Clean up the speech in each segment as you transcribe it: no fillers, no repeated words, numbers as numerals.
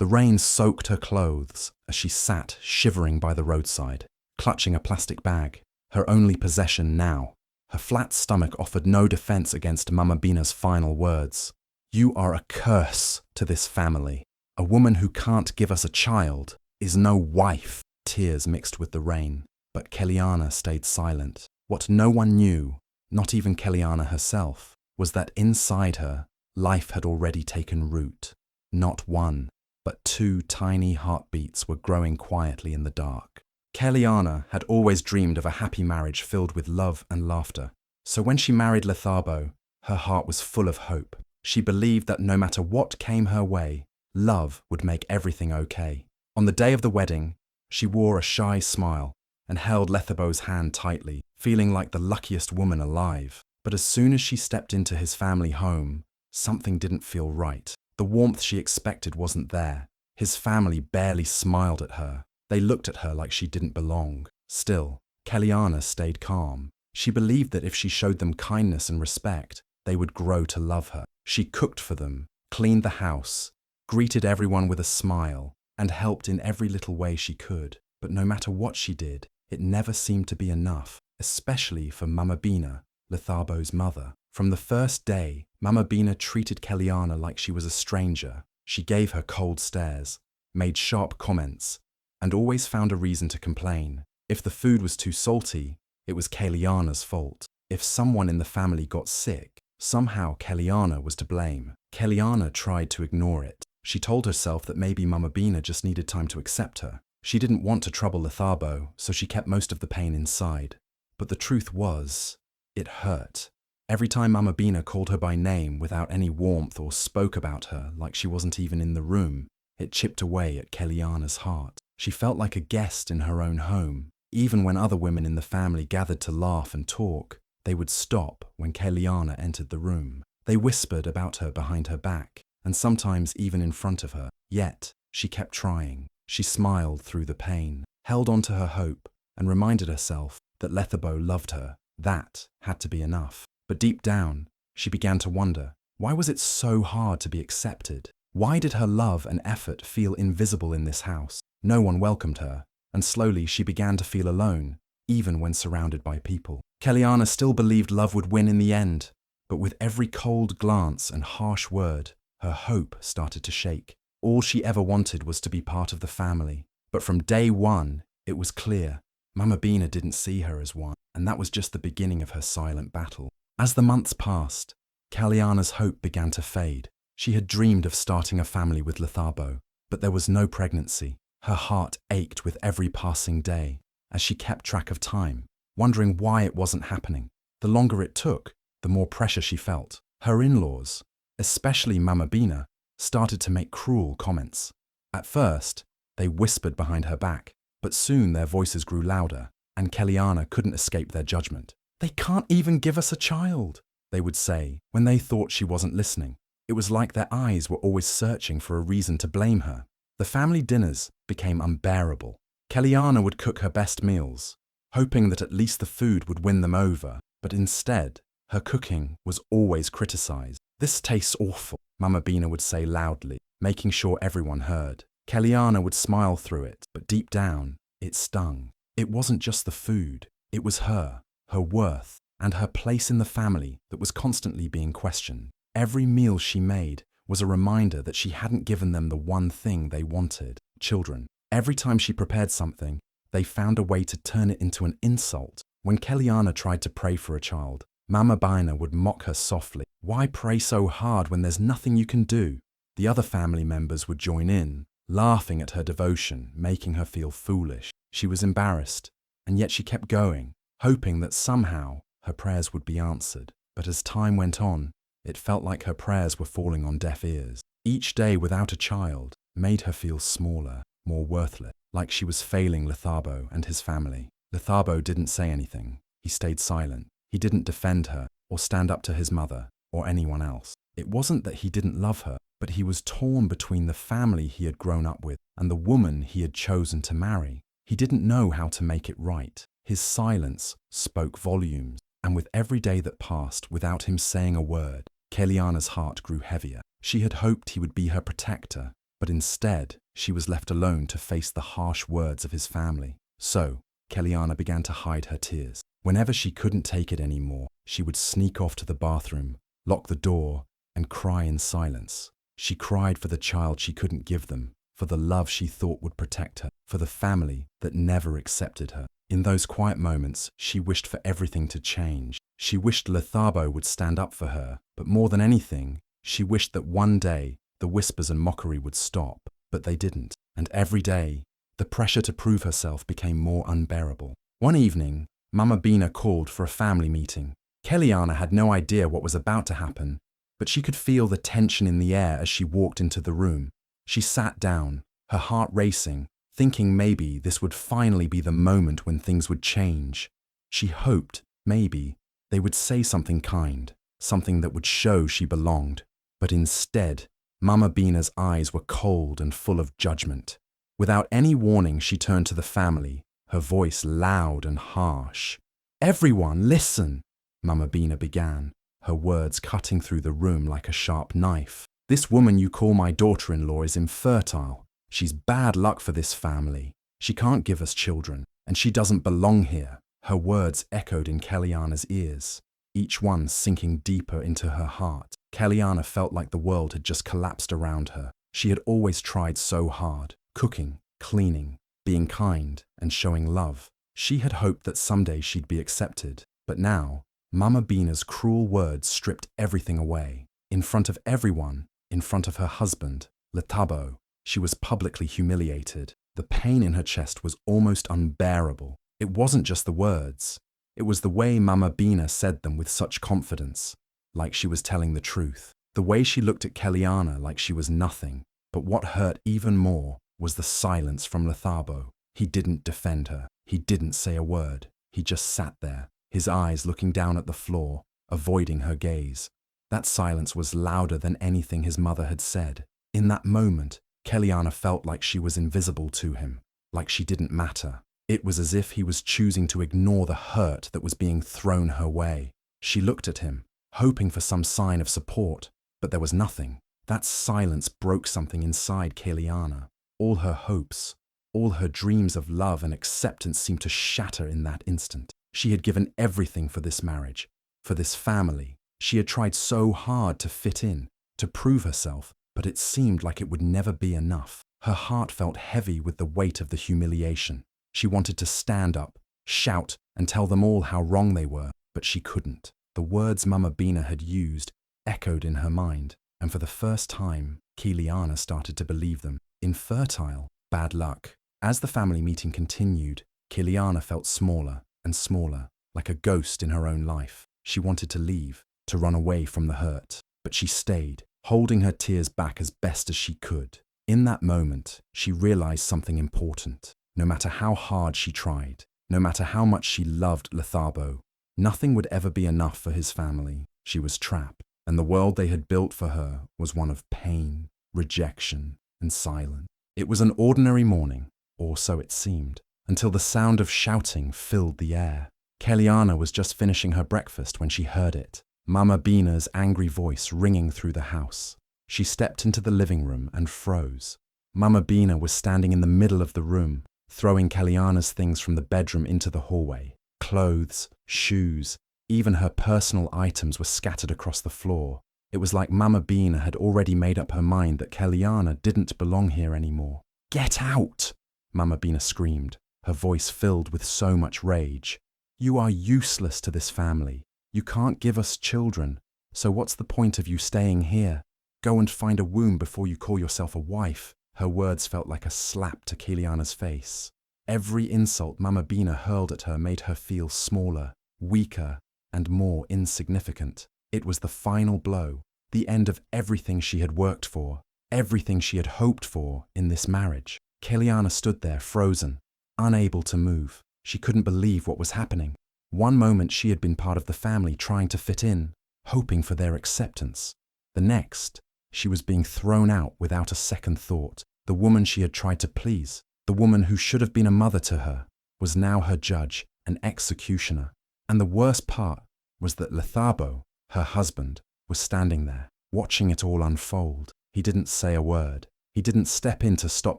The rain soaked her clothes as she sat shivering by the roadside, clutching a plastic bag, her only possession now. Her flat stomach offered no defense against Mama Bina's final words. "You are a curse to this family. A woman who can't give us a child is no wife." Tears mixed with the rain, but Keliana stayed silent. What no one knew, not even Keliana herself, was that inside her, life had already taken root. Not one, but two tiny heartbeats were growing quietly in the dark. Keliana had always dreamed of a happy marriage filled with love and laughter. So when she married Lethabo, her heart was full of hope. She believed that no matter what came her way, love would make everything okay. On the day of the wedding, she wore a shy smile and held Lethabo's hand tightly, feeling like the luckiest woman alive. But as soon as she stepped into his family home, something didn't feel right. The warmth she expected wasn't there. His family barely smiled at her. They looked at her like she didn't belong. Still, Keliana stayed calm. She believed that if she showed them kindness and respect, they would grow to love her. She cooked for them, cleaned the house, greeted everyone with a smile, and helped in every little way she could. But no matter what she did, it never seemed to be enough, especially for Mama Bina, Lethabo's mother. From the first day, Mama Bina treated Keliana like she was a stranger. She gave her cold stares, made sharp comments, and always found a reason to complain. If the food was too salty, it was Keliana's fault. If someone in the family got sick, somehow Keliana was to blame. Keliana tried to ignore it. She told herself that maybe Mama Bina just needed time to accept her. She didn't want to trouble Lethabo, so she kept most of the pain inside. But the truth was, it hurt. Every time Mama Bina called her by name without any warmth or spoke about her like she wasn't even in the room, it chipped away at Keliana's heart. She felt like a guest in her own home. Even when other women in the family gathered to laugh and talk, they would stop when Keliana entered the room. They whispered about her behind her back, and sometimes even in front of her. Yet, she kept trying. She smiled through the pain, held on to her hope, and reminded herself that Lethabo loved her. That had to be enough. But deep down, she began to wonder, why was it so hard to be accepted? Why did her love and effort feel invisible in this house? No one welcomed her, and slowly she began to feel alone, even when surrounded by people. Keliana still believed love would win in the end, but with every cold glance and harsh word, her hope started to shake. All she ever wanted was to be part of the family. But from day one, it was clear, Mama Bina didn't see her as one, and that was just the beginning of her silent battle. As the months passed, Keliana's hope began to fade. She had dreamed of starting a family with Lethabo, but there was no pregnancy. Her heart ached with every passing day as she kept track of time, wondering why it wasn't happening. The longer it took, the more pressure she felt. Her in-laws, especially Mama Bina, started to make cruel comments. At first, they whispered behind her back, but soon their voices grew louder, and Keliana couldn't escape their judgment. "They can't even give us a child," they would say when they thought she wasn't listening. It was like their eyes were always searching for a reason to blame her. The family dinners became unbearable. Keliana would cook her best meals, hoping that at least the food would win them over, but instead, her cooking was always criticized. "This tastes awful," Mama Bina would say loudly, making sure everyone heard. Keliana would smile through it, but deep down, it stung. It wasn't just the food, it was her worth, and her place in the family that was constantly being questioned. Every meal she made was a reminder that she hadn't given them the one thing they wanted, children. Every time she prepared something, they found a way to turn it into an insult. When Keliana tried to pray for a child, Mama Bina would mock her softly. "Why pray so hard when there's nothing you can do?" The other family members would join in, laughing at her devotion, making her feel foolish. She was embarrassed, and yet she kept going, hoping that somehow her prayers would be answered. But as time went on, it felt like her prayers were falling on deaf ears. Each day without a child made her feel smaller, more worthless, like she was failing Lethabo and his family. Lethabo didn't say anything. He stayed silent. He didn't defend her or stand up to his mother or anyone else. It wasn't that he didn't love her, but he was torn between the family he had grown up with and the woman he had chosen to marry. He didn't know how to make it right. His silence spoke volumes, and with every day that passed without him saying a word, Keliana's heart grew heavier. She had hoped he would be her protector, But instead, she was left alone to face the harsh words of his family. So, Kellyanna began to hide her tears. Whenever she couldn't take it anymore, she would sneak off to the bathroom, lock the door, and cry in silence. She cried for the child she couldn't give them, for the love she thought would protect her, for the family that never accepted her. In those quiet moments, she wished for everything to change. She wished Lethabo would stand up for her, but more than anything, she wished that one day the whispers and mockery would stop, but they didn't. And every day, the pressure to prove herself became more unbearable. One evening, Mama Bina called for a family meeting. Kellyanna had no idea what was about to happen, but she could feel the tension in the air as she walked into the room. She sat down, her heart racing, thinking maybe this would finally be the moment when things would change. She hoped, maybe, they would say something kind, something that would show she belonged. But instead, Mama Bina's eyes were cold and full of judgment. Without any warning, she turned to the family, her voice loud and harsh. "Everyone, listen," Mama Bina began, her words cutting through the room like a sharp knife. "This woman you call my daughter-in-law is infertile. She's bad luck for this family. She can't give us children, and she doesn't belong here." Her words echoed in Kellyanna's ears, each one sinking deeper into her heart. Kellyanna felt like the world had just collapsed around her. She had always tried so hard, cooking, cleaning, being kind, and showing love. She had hoped that someday she'd be accepted. But now, Mama Bina's cruel words stripped everything away. In front of everyone, in front of her husband, Lethabo, she was publicly humiliated. The pain in her chest was almost unbearable. It wasn't just the words. It was the way Mama Bina said them with such confidence, like she was telling the truth. The way she looked at Kellyanna like she was nothing. But what hurt even more was the silence from Lethabo. He didn't defend her. He didn't say a word. He just sat there, his eyes looking down at the floor, avoiding her gaze. That silence was louder than anything his mother had said. In that moment, Kellyanna felt like she was invisible to him, like she didn't matter. It was as if he was choosing to ignore the hurt that was being thrown her way. She looked at him, hoping for some sign of support, but there was nothing. That silence broke something inside Kellyanna. All her hopes, all her dreams of love and acceptance seemed to shatter in that instant. She had given everything for this marriage, for this family. She had tried so hard to fit in, to prove herself, but it seemed like it would never be enough. Her heart felt heavy with the weight of the humiliation. She wanted to stand up, shout, and tell them all how wrong they were, but she couldn't. The words Mama Bina had used echoed in her mind, and for the first time, Kellyanna started to believe them. Infertile, bad luck. As the family meeting continued, Kellyanna felt smaller and smaller, like a ghost in her own life. She wanted to leave, to run away from the hurt, but she stayed, holding her tears back as best as she could. In that moment, she realized something important. No matter how hard she tried, no matter how much she loved Lethabo, nothing would ever be enough for his family. She was trapped, and the world they had built for her was one of pain, rejection, and silence. It was an ordinary morning, or so it seemed, until the sound of shouting filled the air. Kellyanna was just finishing her breakfast when she heard it, Mama Bina's angry voice ringing through the house. She stepped into the living room and froze. Mama Bina was standing in the middle of the room, throwing Kellyanna's things from the bedroom into the hallway. Clothes, shoes, even her personal items were scattered across the floor. It was like Mama Bina had already made up her mind that Kellyanna didn't belong here anymore. "Get out!" Mama Bina screamed, her voice filled with so much rage. "You are useless to this family. You can't give us children, so what's the point of you staying here? Go and find a womb before you call yourself a wife." Her words felt like a slap to Kellyanna's face. Every insult Mama Bina hurled at her made her feel smaller, weaker, and more insignificant. It was the final blow, the end of everything she had worked for, everything she had hoped for in this marriage. Kellyanna stood there frozen, unable to move. She couldn't believe what was happening. One moment she had been part of the family trying to fit in, hoping for their acceptance. The next, she was being thrown out without a second thought. The woman she had tried to please, the woman who should have been a mother to her, was now her judge and executioner. And the worst part was that Lethabo, her husband, was standing there, watching it all unfold. He didn't say a word. He didn't step in to stop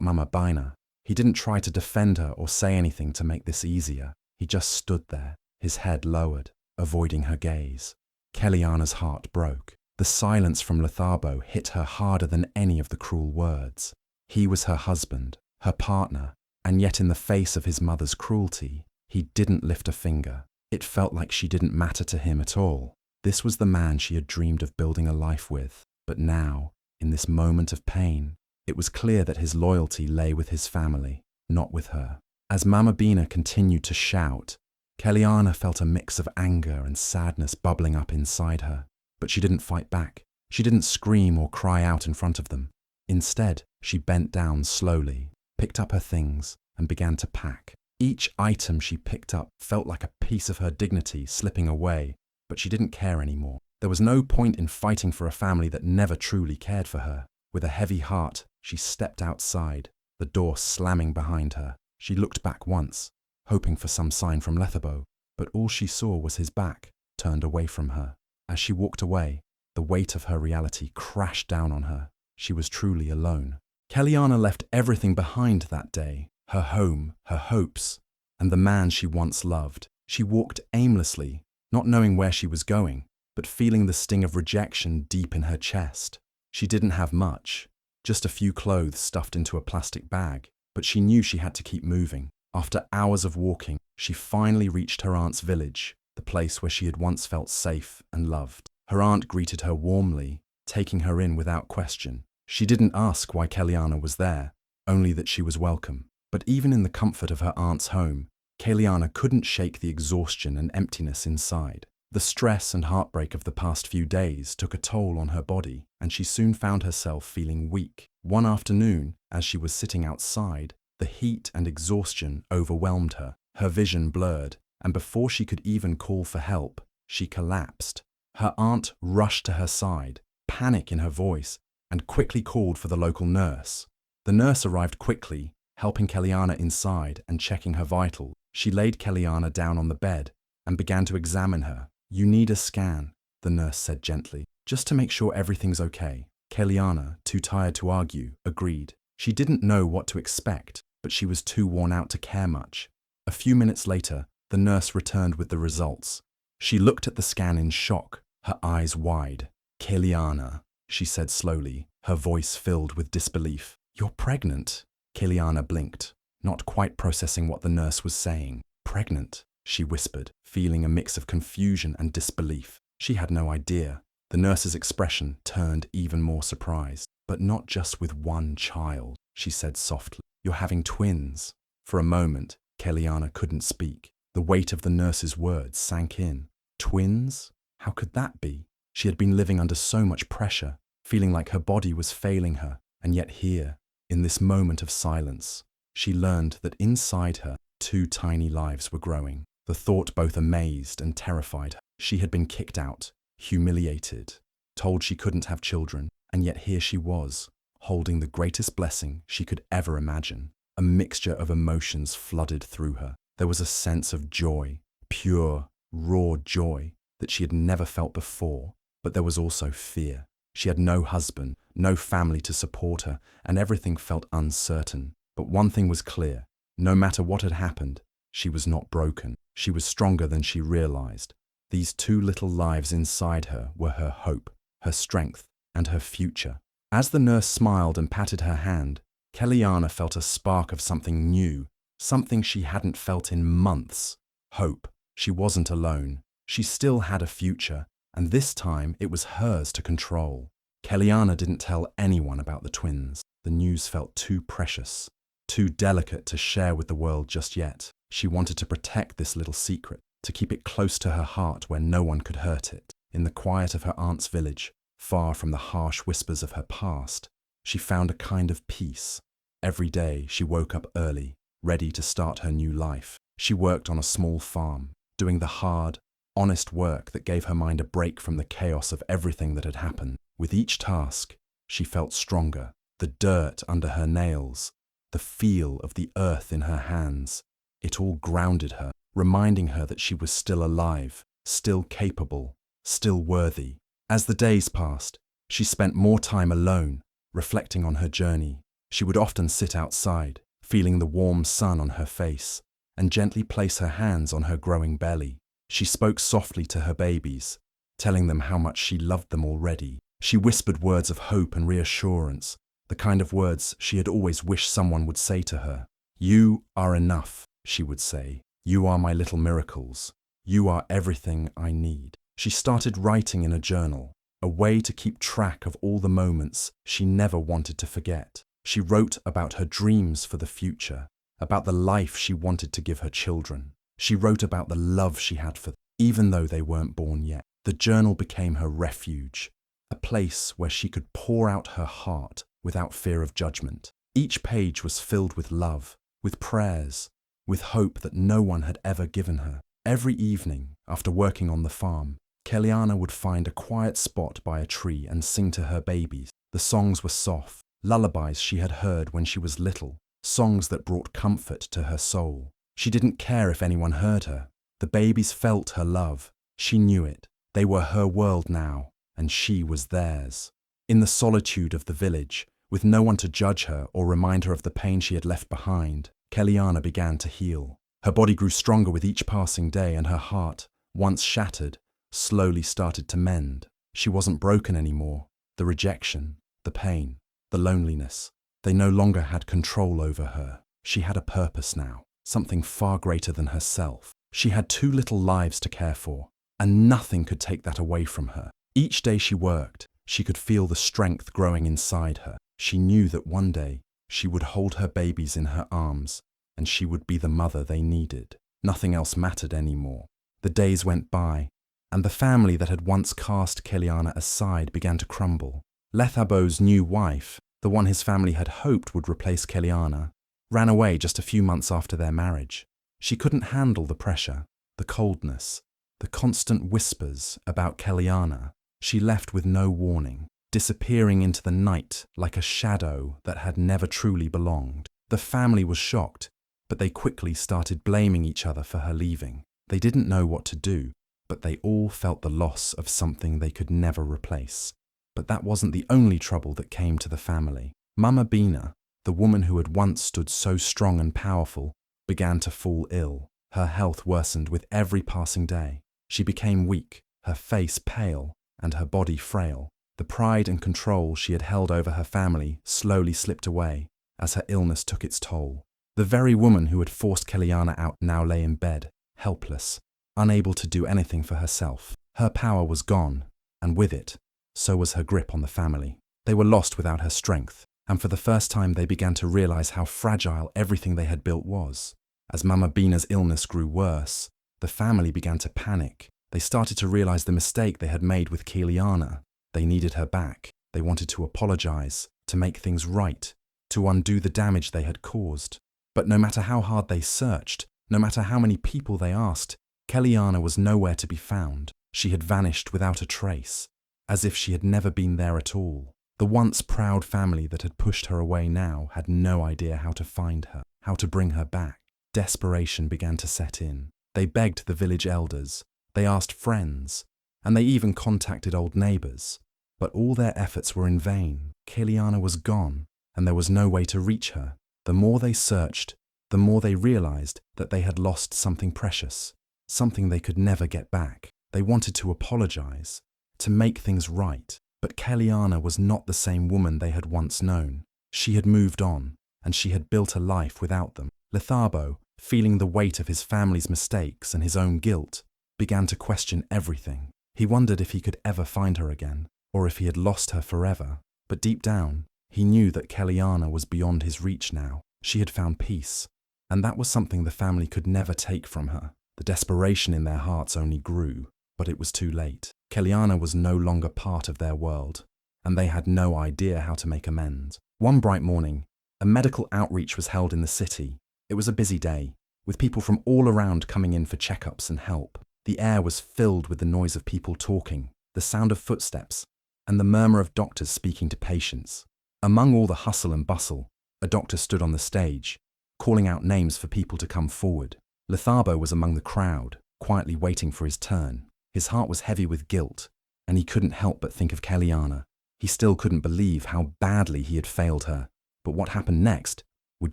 Mama Bina. He didn't try to defend her or say anything to make this easier. He just stood there, his head lowered, avoiding her gaze. Keliana's heart broke. The silence from Lethabo hit her harder than any of the cruel words. He was her husband, her partner, and yet in the face of his mother's cruelty, he didn't lift a finger. It felt like she didn't matter to him at all. This was the man she had dreamed of building a life with. But now, in this moment of pain, it was clear that his loyalty lay with his family, not with her. As Mama Bina continued to shout, Keliana felt a mix of anger and sadness bubbling up inside her. But she didn't fight back. She didn't scream or cry out in front of them. Instead, she bent down slowly, picked up her things, and began to pack. Each item she picked up felt like a piece of her dignity slipping away, but she didn't care anymore. There was no point in fighting for a family that never truly cared for her. With a heavy heart, she stepped outside, the door slamming behind her. She looked back once, hoping for some sign from Lethabo, but all she saw was his back, turned away from her. As she walked away, the weight of her reality crashed down on her. She was truly alone. Keliana left everything behind that day, her home, her hopes, and the man she once loved. She walked aimlessly, not knowing where she was going, but feeling the sting of rejection deep in her chest. She didn't have much, just a few clothes stuffed into a plastic bag, but she knew she had to keep moving. After hours of walking, she finally reached her aunt's village, the place where she had once felt safe and loved. Her aunt greeted her warmly, taking her in without question. She didn't ask why Keliana was there, only that she was welcome. But even in the comfort of her aunt's home, Keliana couldn't shake the exhaustion and emptiness inside. The stress and heartbreak of the past few days took a toll on her body, and she soon found herself feeling weak. One afternoon, as she was sitting outside, the heat and exhaustion overwhelmed her. Her vision blurred, and before she could even call for help, she collapsed. Her aunt rushed to her side, panic in her voice, and quickly called for the local nurse. The nurse arrived quickly, helping Keliana inside and checking her vitals. She laid Keliana down on the bed and began to examine her. "You need a scan," the nurse said gently, "just to make sure everything's okay." Keliana, too tired to argue, agreed. She didn't know what to expect, but she was too worn out to care much. A few minutes later, the nurse returned with the results. She looked at the scan in shock, her eyes wide. "Keliana," she said slowly, her voice filled with disbelief. "You're pregnant." Keliana blinked, not quite processing what the nurse was saying. "Pregnant?" she whispered, feeling a mix of confusion and disbelief. She had no idea. The nurse's expression turned even more surprised. "But not just with one child," she said softly. "You're having twins." For a moment, Keliana couldn't speak. The weight of the nurse's words sank in. Twins? How could that be? She had been living under so much pressure, feeling like her body was failing her, and yet here, in this moment of silence, she learned that inside her, two tiny lives were growing. The thought both amazed and terrified her. She had been kicked out, humiliated, told she couldn't have children, and yet here she was, holding the greatest blessing she could ever imagine. A mixture of emotions flooded through her. There was a sense of joy, pure, raw joy that she had never felt before, but there was also fear. She had no husband, no family to support her, and everything felt uncertain. But one thing was clear: no matter what had happened, she was not broken. She was stronger than she realized. These two little lives inside her were her hope, her strength, and her future. As the nurse smiled and patted her hand, Keliana felt a spark of something new, something she hadn't felt in months. Hope. She wasn't alone. She still had a future, and this time it was hers to control. Keliana didn't tell anyone about the twins. The news felt too precious, too delicate to share with the world just yet. She wanted to protect this little secret, to keep it close to her heart where no one could hurt it. In the quiet of her aunt's village, far from the harsh whispers of her past, she found a kind of peace. Every day she woke up early, ready to start her new life. She worked on a small farm, doing the hard, honest work that gave her mind a break from the chaos of everything that had happened. With each task, she felt stronger. The dirt under her nails, the feel of the earth in her hands, it all grounded her, reminding her that she was still alive, still capable, still worthy. As the days passed, she spent more time alone, reflecting on her journey, She would often sit outside, feeling the warm sun on her face, and gently place her hands on her growing belly. She spoke softly to her babies, telling them how much she loved them already. She whispered words of hope and reassurance, the kind of words she had always wished someone would say to her. "You are enough," she would say. "You are my little miracles. You are everything I need." She started writing in a journal, a way to keep track of all the moments she never wanted to forget. She wrote about her dreams for the future, about the life she wanted to give her children. She wrote about the love she had for them, even though they weren't born yet. The journal became her refuge, a place where she could pour out her heart without fear of judgment. Each page was filled with love, with prayers, with hope that no one had ever given her. Every evening, after working on the farm, Keliana would find a quiet spot by a tree and sing to her babies. The songs were soft, lullabies she had heard when she was little, songs that brought comfort to her soul. She didn't care if anyone heard her. The babies felt her love. She knew it. They were her world now, and she was theirs. In the solitude of the village, with no one to judge her or remind her of the pain she had left behind, Keliana began to heal. Her body grew stronger with each passing day, and her heart, once shattered, slowly started to mend. She wasn't broken anymore. The rejection, the pain, the loneliness, they no longer had control over her. She had a purpose now, something far greater than herself. She had 2 little lives to care for, and nothing could take that away from her. Each day she worked, she could feel the strength growing inside her. She knew that one day she would hold her babies in her arms, and she would be the mother they needed. Nothing else mattered anymore. The days went by, and the family that had once cast Keliana aside began to crumble. Lethabo's new wife, the one his family had hoped would replace Keliana, ran away just a few months after their marriage. She couldn't handle the pressure, the coldness, the constant whispers about Keliana. She left with no warning, disappearing into the night like a shadow that had never truly belonged. The family was shocked, but they quickly started blaming each other for her leaving. They didn't know what to do, but they all felt the loss of something they could never replace. But that wasn't the only trouble that came to the family. Mama Bina, the woman who had once stood so strong and powerful, began to fall ill. Her health worsened with every passing day. She became weak, her face pale, and her body frail. The pride and control she had held over her family slowly slipped away as her illness took its toll. The very woman who had forced Keliana out now lay in bed, helpless, unable to do anything for herself. Her power was gone, and with it, so was her grip on the family. They were lost without her strength, and for the first time they began to realize how fragile everything they had built was. As Mama Bina's illness grew worse, the family began to panic. They started to realize the mistake they had made with Keliana. They needed her back. They wanted to apologize, to make things right, to undo the damage they had caused. But no matter how hard they searched, no matter how many people they asked, Keliana was nowhere to be found. She had vanished without a trace, as if she had never been there at all. The once proud family that had pushed her away now had no idea how to find her, how to bring her back. Desperation began to set in. They begged the village elders, they asked friends, and they even contacted old neighbors. But all their efforts were in vain. Keliana was gone, and there was no way to reach her. The more they searched, the more they realized that they had lost something precious, something they could never get back. They wanted to apologize, to make things right, but Keliana was not the same woman they had once known. She had moved on, and she had built a life without them. Lethabo, feeling the weight of his family's mistakes and his own guilt, began to question everything. He wondered if he could ever find her again, or if he had lost her forever. But deep down, he knew that Keliana was beyond his reach now. She had found peace, and that was something the family could never take from her. The desperation in their hearts only grew, but it was too late. Keliana was no longer part of their world, and they had no idea how to make amends. One bright morning, a medical outreach was held in the city. It was a busy day, with people from all around coming in for checkups and help. The air was filled with the noise of people talking, the sound of footsteps, and the murmur of doctors speaking to patients. Among all the hustle and bustle, a doctor stood on the stage, calling out names for people to come forward. Lethabo was among the crowd, quietly waiting for his turn. His heart was heavy with guilt, and he couldn't help but think of Keliana. He still couldn't believe how badly he had failed her, But what happened next would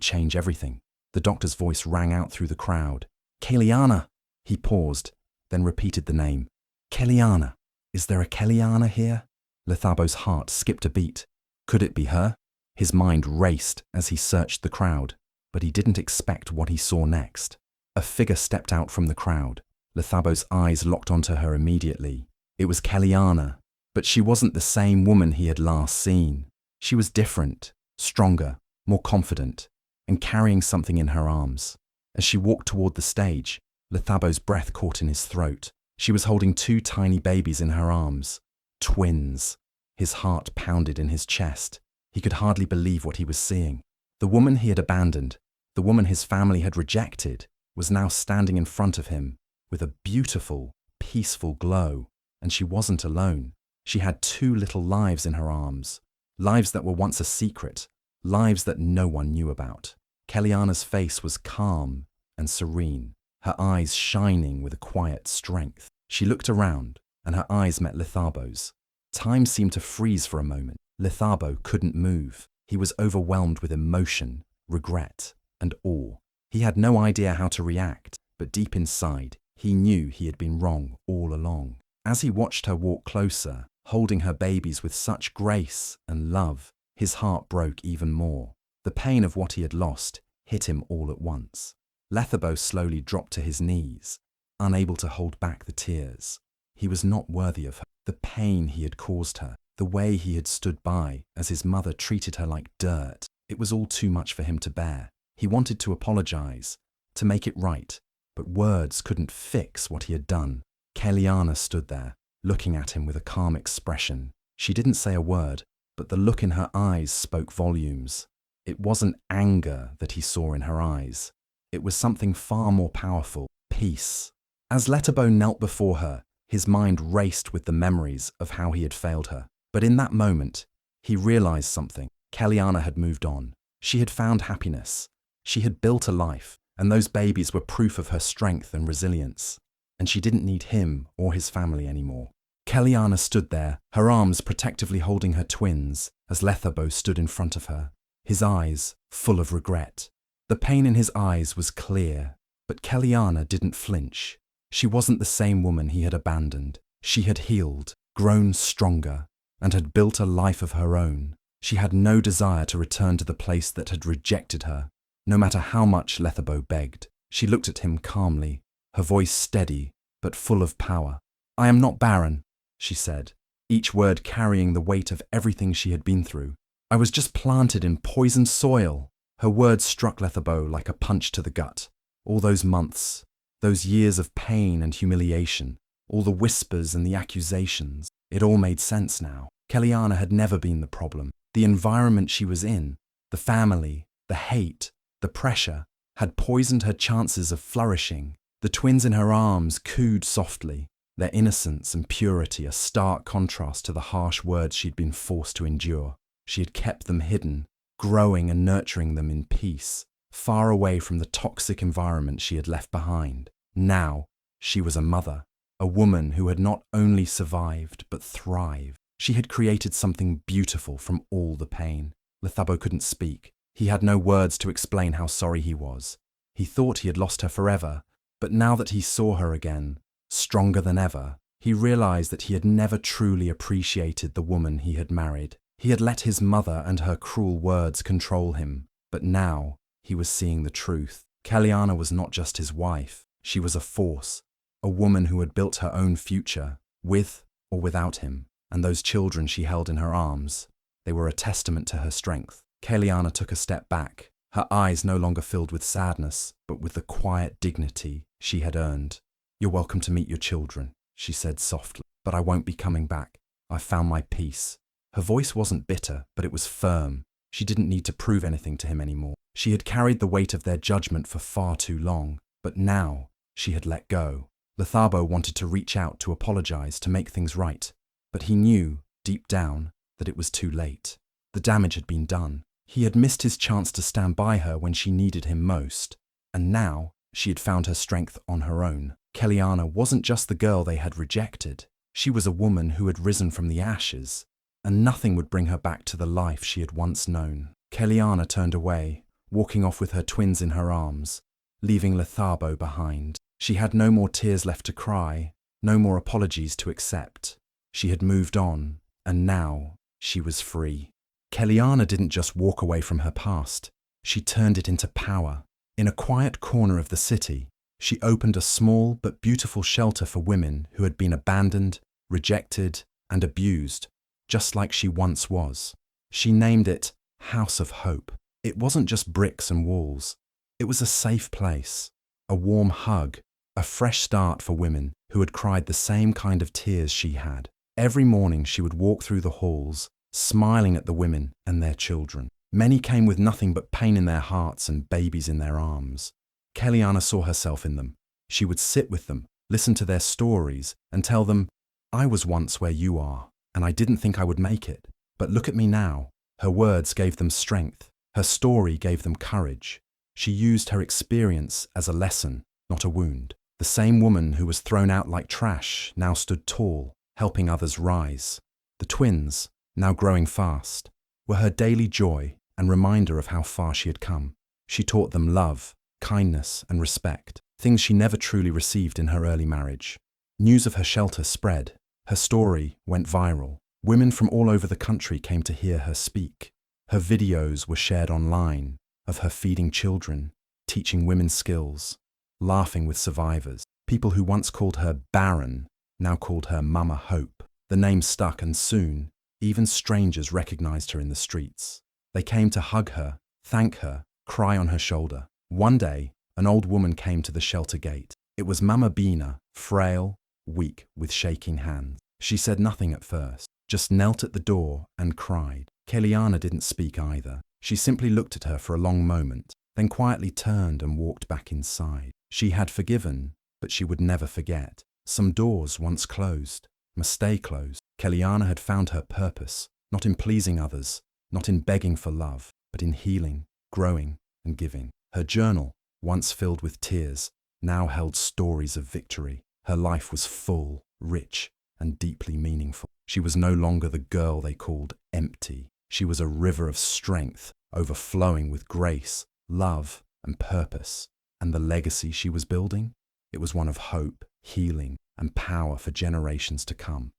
change everything. The doctor's voice rang out through the crowd. Keliana! He paused, then repeated the name. Keliana! Is there a Keliana here? Lethabo's heart skipped a beat. Could it be her? His mind raced as he searched the crowd, but he didn't expect what he saw next. A figure stepped out from the crowd. Lethabo's eyes locked onto her immediately. It was Keliana, but she wasn't the same woman he had last seen. She was different, stronger, more confident, and carrying something in her arms. As she walked toward the stage, Lethabo's breath caught in his throat. She was holding 2 tiny babies in her arms. Twins. His heart pounded in his chest. He could hardly believe what he was seeing. The woman he had abandoned, the woman his family had rejected, was now standing in front of him with a beautiful, peaceful glow. And she wasn't alone. She had 2 little lives in her arms. Lives that were once a secret. Lives that no one knew about. Keliana's face was calm and serene, her eyes shining with a quiet strength. She looked around, and her eyes met Lethabo's. Time seemed to freeze for a moment. Lethabo couldn't move. He was overwhelmed with emotion, regret, and awe. He had no idea how to react, but deep inside, he knew he had been wrong all along. As he watched her walk closer, holding her babies with such grace and love, his heart broke even more. The pain of what he had lost hit him all at once. Lethabo slowly dropped to his knees, unable to hold back the tears. He was not worthy of her. The pain he had caused her, the way he had stood by as his mother treated her like dirt, it was all too much for him to bear. He wanted to apologize, to make it right, but words couldn't fix what he had done. Keliana stood there, looking at him with a calm expression. She didn't say a word, but the look in her eyes spoke volumes. It wasn't anger that he saw in her eyes. It was something far more powerful, peace. As Letabo knelt before her, his mind raced with the memories of how he had failed her. But in that moment, he realized something. Keliana had moved on. She had found happiness. She had built a life, and those babies were proof of her strength and resilience. And she didn't need him or his family anymore. Keliana stood there, her arms protectively holding her twins, as Lethabo stood in front of her, his eyes full of regret. The pain in his eyes was clear, but Keliana didn't flinch. She wasn't the same woman he had abandoned. She had healed, grown stronger, and had built a life of her own. She had no desire to return to the place that had rejected her, no matter how much Lethabo begged. She looked at him calmly, her voice steady, but full of power. "I am not Barren," she said, each word carrying the weight of everything she had been through. "I was just planted in poisoned soil." Her words struck Lethabo like a punch to the gut. All those months, those years of pain and humiliation, all the whispers and the accusations, it all made sense now. Keliana had never been the problem. The environment she was in, the family, the hate, the pressure, had poisoned her chances of flourishing. The twins in her arms cooed softly, their innocence and purity a stark contrast to the harsh words she'd been forced to endure. She had kept them hidden, growing and nurturing them in peace, far away from the toxic environment she had left behind. Now, she was a mother, a woman who had not only survived but thrived. She had created something beautiful from all the pain. Lethabo couldn't speak. He had no words to explain how sorry he was. He thought he had lost her forever, but now that he saw her again, stronger than ever, he realized that he had never truly appreciated the woman he had married. He had let his mother and her cruel words control him, but now he was seeing the truth. Keliana was not just his wife. She was a force, a woman who had built her own future, with or without him. And those children she held in her arms, they were a testament to her strength. Keliana took a step back, her eyes no longer filled with sadness, but with the quiet dignity she had earned. "You're welcome to meet your children," she said softly, "but I won't be coming back. I've found my peace." Her voice wasn't bitter, but it was firm. She didn't need to prove anything to him anymore. She had carried the weight of their judgment for far too long, but now she had let go. Lethabo wanted to reach out to apologize, to make things right, but he knew, deep down, that it was too late. The damage had been done. He had missed his chance to stand by her when she needed him most, and now she had found her strength on her own. Keliana wasn't just the girl they had rejected. She was a woman who had risen from the ashes, and nothing would bring her back to the life she had once known. Keliana turned away, walking off with her twins in her arms, leaving Lethabo behind. She had no more tears left to cry, no more apologies to accept. She had moved on, and now she was free. Keliana didn't just walk away from her past, she turned it into power. In a quiet corner of the city, she opened a small but beautiful shelter for women who had been abandoned, rejected, and abused, just like she once was. She named it House of Hope. It wasn't just bricks and walls. It was a safe place, a warm hug, a fresh start for women who had cried the same kind of tears she had. Every morning she would walk through the halls, smiling at the women and their children. Many came with nothing but pain in their hearts and babies in their arms. Keliana saw herself in them. She would sit with them, listen to their stories, and tell them, "I was once where you are, and I didn't think I would make it. But look at me now." Her words gave them strength. Her story gave them courage. She used her experience as a lesson, not a wound. The same woman who was thrown out like trash now stood tall, helping others rise. The twins, now growing fast, were her daily joy and reminder of how far she had come. She taught them love, kindness, and respect, things she never truly received in her early marriage. News of her shelter spread. Her story went viral. Women from all over the country came to hear her speak. Her videos were shared online of her feeding children, teaching women skills, laughing with survivors. People who once called her Barren now called her Mama Hope. The name stuck, and soon, even strangers recognized her in the streets. They came to hug her, thank her, cry on her shoulder. One day, an old woman came to the shelter gate. It was Mama Bina, frail, weak, with shaking hands. She said nothing at first, just knelt at the door and cried. Keliana didn't speak either. She simply looked at her for a long moment, then quietly turned and walked back inside. She had forgiven, but she would never forget. Some doors once closed must stay closed. Keliana had found her purpose, not in pleasing others, not in begging for love, but in healing, growing, and giving. Her journal, once filled with tears, now held stories of victory. Her life was full, rich, and deeply meaningful. She was no longer the girl they called empty. She was a river of strength, overflowing with grace, love, and purpose. And the legacy she was building? It was one of hope, healing, and power for generations to come.